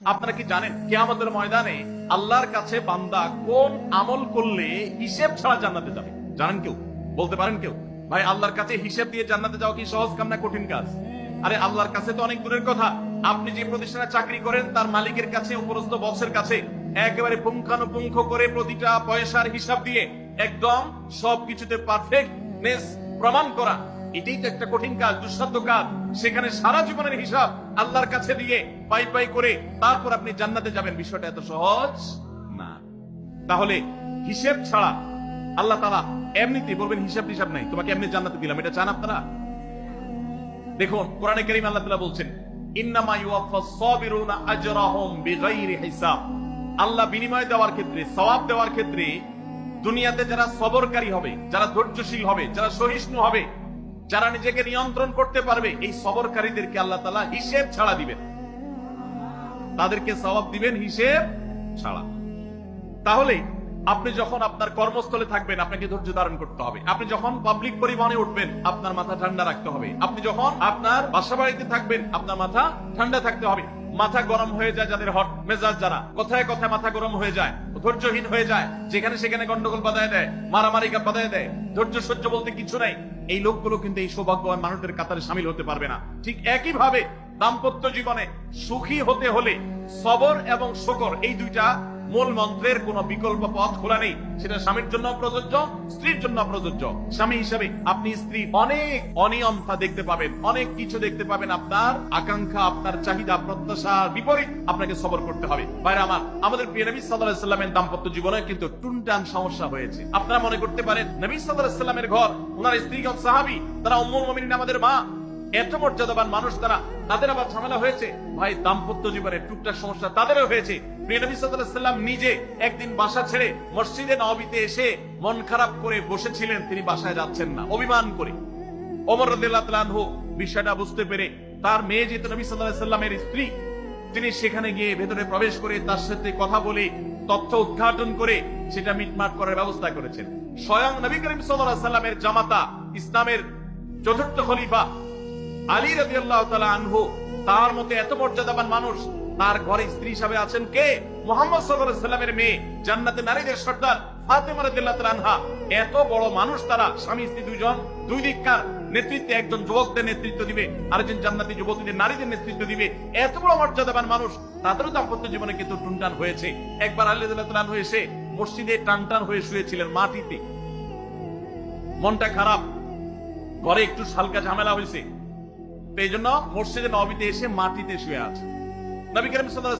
আপনারা কি জানেন কিয়ামতের ময়দানে আল্লাহর কাছে বান্দা কোন আমল করলে হিসেব ছাড়া জান্নাতে যাবে? জানেন কেউ? বলতে পারেন কেউ? ভাই, আল্লাহর কাছে হিসেব দিয়ে জান্নাতে যাওয়া কি সহজ কাম না কঠিন কাজ? আরে আল্লাহর কাছে তো অনেক দূরের কথা। আপনি যে প্রতিষ্ঠানে চাকরি করেন তার মালিকের কাছে, উপরস্থ বসের কাছে একেবারে পুঙ্খানুপুঙ্খ করে প্রতিটা পয়সার হিসাব দিয়ে একদম সবকিছুতে পারফেক্টনেস প্রমাণ করা, এটাই তো একটা কঠিন কাজ, দুঃসাধ্য কাজ। সেখানে সারা জীবনের হিসাব আল্লাহর কাছে দিয়ে পাই পাই করে তারপর আপনি জান্নাতে যাবেন, বিষয়টা এত সহজ না। তাহলে হিসেব ছাড়া আল্লাহ তাআলা এমনিতেই বলবেন হিসাব টিসাব নাই, তোমাকে এমনি জান্নাতে দিলাম, এটা চান আপনারা? দেখুন কোরআনে কারীম আল্লাহ তাআলা বলছেন, ইন্নামা ইউওয়াফাস সাবিরুনা আজরাহুম বিগাইরি হিসাব। আল্লাহ বিনিময় দেওয়ার ক্ষেত্রে, সওয়াব দেওয়ার ক্ষেত্রে দুনিয়াতে যারা সবরকারী হবে, যারা ধৈর্যশীল হবে, যারা সহিষ্ণু হবে, যারা নিজেকে নিয়ন্ত্রণ করতে পারবে, এই সবরকারীদেরকে আল্লাহ তাআলা হিসেব ছাড়া দিবেন, তাদেরকে সওয়াব দিবেন হিসেব ছাড়া। তাহলে আপনি যখন আপনার কর্মস্থলে থাকবেন আপনাকে ধৈর্য ধারণ করতে হবে। আপনি যখন পাবলিক পরিবহনে উঠবেন আপনার মাথা ঠান্ডা রাখতে হবে। আপনি যখন আপনার বাসা বাড়িতে থাকবেন আপনার মাথা ঠান্ডা থাকতে হবে। মাথা গরম হয়ে যায় যাদের, হট মেজাজ যারা, কথায় কথায় মাথা গরম হয়ে যায়, ধৈর্যহীন হয়ে যায়, যেখানে সেখানে গন্ডগোল বাধায় দেয়, মারামারি বাধায় দেয়, ধৈর্য সহ্য বলতে কিছু নাই, এই লোকগুলো কিন্তু এই সৌভাগ্যবান মানুষদের কাতারে শামিল হতে পারবে না। ঠিক একই ভাবে দাম্পত্য জীবনে সুখী হতে হলে সবর এবং শুকর, এই দুইটা মূল মন্ত্রের কোন বিকল্প পথ খোলা নেই। সেটা স্বামীর জন্য প্রযোজ্য, স্ত্রীর জন্য প্রযোজ্য। স্বামী হিসাবে আপনি স্ত্রী অনেক অনিয়মতা দেখতে পাবেন, অনেক কিছু দেখতে পাবেন, আপনার আকাঙ্ক্ষা, আপনার চাহিদা, প্রত্যাশার বিপরীত আপনাকে সবর করতে হবে। ভাইরা আমার, আমাদের প্রিয় নবী সাল্লাল্লাহু আলাইহি সাল্লামের দাম্পত্য জীবনে কিন্তু টুনটান সমস্যা হয়েছে। আপনারা মনে করতে পারেন নবী সাল্লাল্লাহু আলাইহি সাল্লামের ঘর, ওনার স্ত্রীগণ সাহাবী, তারা উম্মুল মুমিনিন আমাদের মা, এত মর্যাদাবান মানুষ তারা, তাদের আবার ঝামেলা হয়েছে। ভাই, দাম্পত্য জীবনে টুকটাক সমস্যা তাদেরও হয়েছে। প্রিয় নবী সাল্লাল্লাহু আলাইহি সাল্লাম নিজে একদিন বাসা ছেড়ে মসজিদে নববীতে এসে মন খারাপ করে বসেছিলেন, তিনি বাসায় যাচ্ছেন না, অভিমান করে। ওমর রাদিয়াল্লাহু তাআলা আনহু বিষয়টা বুঝতে পেরে তার মেয়ে যেহেতু নবী সাল্লাল্লাহু আলাইহি সাল্লামের স্ত্রী, তিনি সেখানে গিয়ে ভেতরে প্রবেশ করে তার সাথে কথা বলে তথ্য উদ্ঘাটন করে সেটা মিটমাট করার ব্যবস্থা করেছেন। স্বয়ং নবী করিম সাল্লাল্লাহু আলাইহি সাল্লামের জামাতা, ইসলামের চতুর্থ খলিফা আলী রাদিয়াল্লাহু তাআলা আনহু, তার মতে এত মর্যাদাবান মানুষ, তার ঘরে স্ত্রী হিসাবে আছেন কে? মুহাম্মদ সাল্লাল্লাহু আলাইহি সাল্লামের মেয়ে, জান্নাতে নারীদের সর্দার ফাতেমা রাদিয়াল্লাহু তাআলা আনহা। এত বড় মানুষ তারা, স্বামী স্ত্রী দুইজন, দুই দিককার নেতৃত্বে, একজন যুবকদের নেতৃত্ব দিবে, আরেকজন জান্নাতি যুবতীদের, নারীদের নেতৃত্ব দিবে। এত বড় মর্যাদাবান মানুষ, তাদেরও দাম্পত্য জীবনে কিন্তু টুনটান হয়েছে। একবার আলী রাদিয়াল্লাহু তাআলা আনহু এসে মসজিদে টানটান হয়ে শুয়েছিলেন মাটিতে, মনটা খারাপ, ঘরে একটু হালকা ঝামেলা হয়েছে, এই জন্য মসজিদে নববীতে এসে মাটিতে শুয়ে আছে। নবী করিম সাল্লাল্লাহু